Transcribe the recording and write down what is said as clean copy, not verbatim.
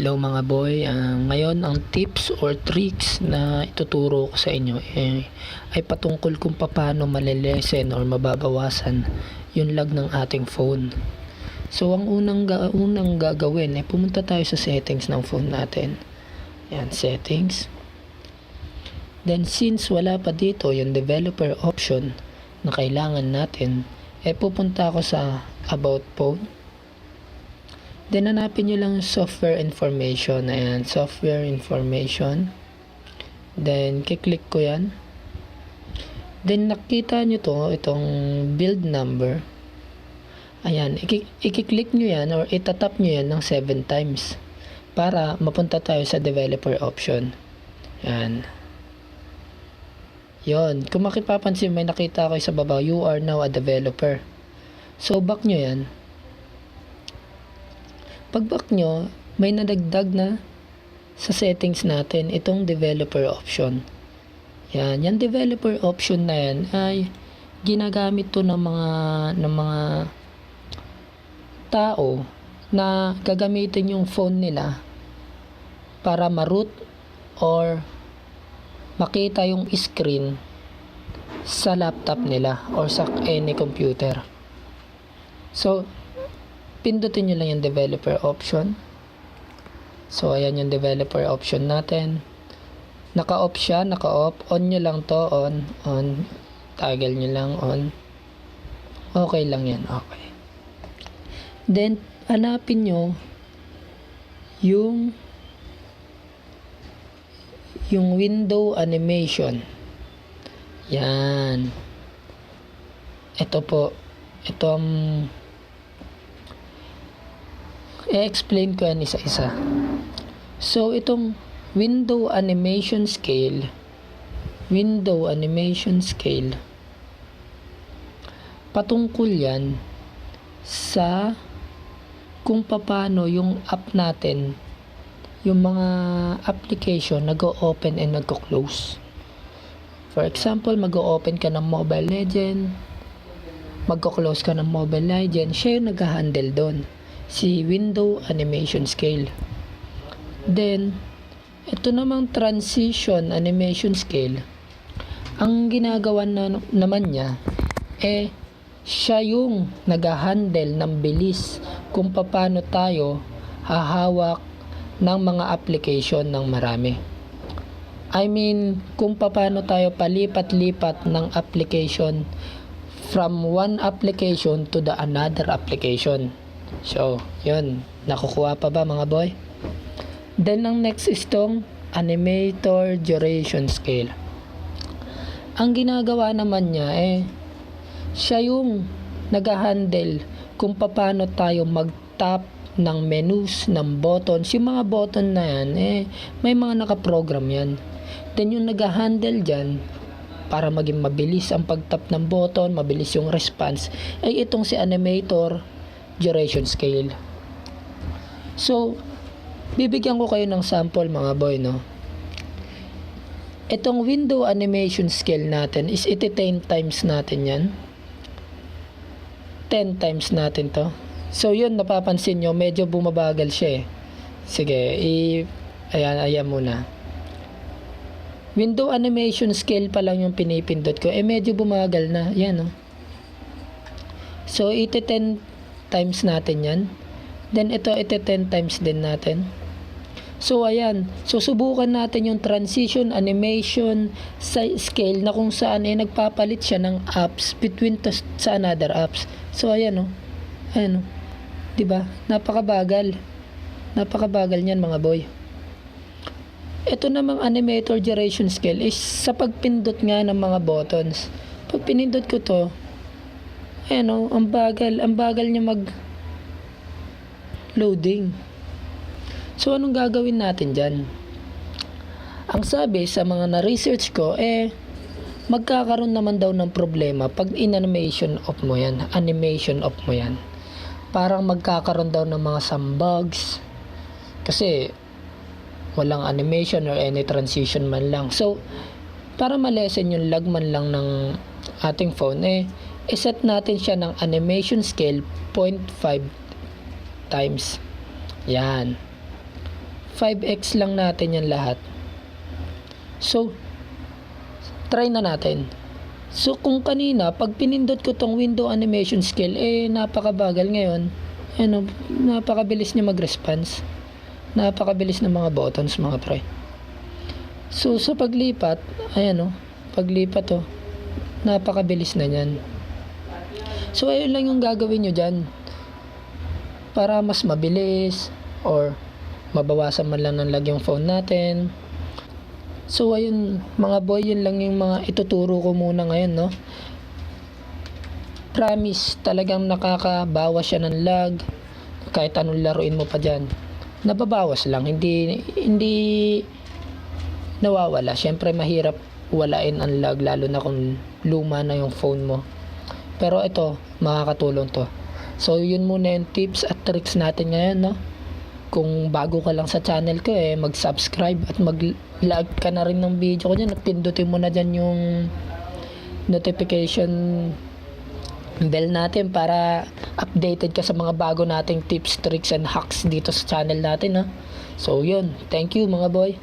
Hello mga boy, ngayon ang tips or tricks na ituturo ko sa inyo ay patungkol kung paano malilesen or mababawasan yung lag ng ating phone. So ang unang gagawin ay pumunta tayo sa settings ng phone natin. Yan, settings. Then since wala pa dito yung developer option na kailangan natin, pupunta ako sa about phone. Then hanapin nyo lang software information. Ayan, software information. Then kiklik ko yan. Then nakita nyo itong build number. Ayan, ikiklik nyo yan or itatap nyo yan ng 7 times para mapunta tayo sa developer option. Ayan. Yon, kung makipapansin, may nakita ko sa baba, you are now a developer. So back nyo yan. Pag-back nyo, may nadagdag na sa settings natin itong developer option. Yan, yung developer option na yan ay ginagamit to ng mga tao na gagamitin yung phone nila para ma-root or makita yung screen sa laptop nila or sa any computer. So pindutin nyo lang yung developer option. So ayan yung developer option natin. Naka-off siya, naka-off. On nyo lang to, on. Toggle nyo lang, on. Okay lang yan, okay. Then hanapin nyo yung window animation. Yan. Ito po. Ito ang i-explain ko yan isa-isa. So itong window animation scale, patungkol yan sa kung paano yung app natin, yung mga application nag-o-open and nag-o-close. For example, mag-o-open ka ng Mobile Legend, mag-o-close ka ng Mobile Legend, siya yung nag-handle doon, si window animation scale. Then ito namang transition animation scale, ang ginagawa naman niya siya yung nag-handle ng bilis kung paano tayo hahawak ng mga application ng marami. I mean, kung paano tayo palipat-lipat ng application from one application to the another application. So, yun. Nakukuha pa ba mga boy? Then, ang next is tong Animator Duration Scale. Ang ginagawa naman niya siya yung nag-handle kung paano tayo mag-tap ng menus, ng buttons. Yung mga button na yan, may mga nakaprogram yan. Then, yung nag-handle dyan, para maging mabilis ang pag-tap ng button, mabilis yung response, itong si Animator Duration Scale. So, bibigyan ko kayo ng sample mga boy, no? Itong window animation scale natin is 10 times natin yan. 10 times natin to. So yun, napapansin nyo, medyo bumabagal siya Sige, ayan muna. Window animation scale pa lang yung pinipindot ko. Medyo bumagal na. Yan, no? So, 10 times natin yan. Then, ito 10 times din natin. So, ayan. So, subukan natin yung transition animation scale na kung saan nagpapalit siya ng apps between sa another apps. So, ayan, no? Ayan, no? Diba? Napakabagal. Napakabagal niyan, mga boy. Ito namang Animator Duration Scale is sa pagpindot nga ng mga buttons. Pag pinindot ko to, ayan, no? Ang bagal niya loading. So, anong gagawin natin dyan? Ang sabi sa mga na-research ko, magkakaroon naman daw ng problema pag in-animation off mo yan. Animation off mo yan. Parang magkakaroon daw ng mga some bugs. Kasi, walang animation or any transition man lang. So, para malesen yung lag man lang ng ating phone, iset natin siya ng animation scale 0.5 times. Yan. 5x lang natin yan lahat. So, try na natin. So, kung kanina, pag pinindot ko tong window animation scale, napakabagal ngayon. Napakabilis niya mag-response. Napakabilis ng mga buttons, mga pre. So, sa paglipat, paglipat napakabilis na yan. So, ayun lang yung gagawin nyo dyan. Para mas mabilis, or mabawasan man lang ng lag yung phone natin. So ayun mga boy, yun lang yung mga ituturo ko muna ngayon, no. Promise, talagang nakakabawas siya ng lag. Kahit anong laruin mo pa dyan, nababawas lang, hindi nawawala. Syempre mahirap walain ang lag, lalo na kung luma na yung phone mo. Pero ito, makakatulong to. So yun muna yung tips at tricks natin ngayon, no. Kung bago ka lang sa channel ko, mag-subscribe at mag-like ka na rin ng video ko dyan. Pindutin mo na dyan yung notification bell natin para updated ka sa mga bago nating tips, tricks, and hacks dito sa channel natin, ha. So yun, thank you mga boy.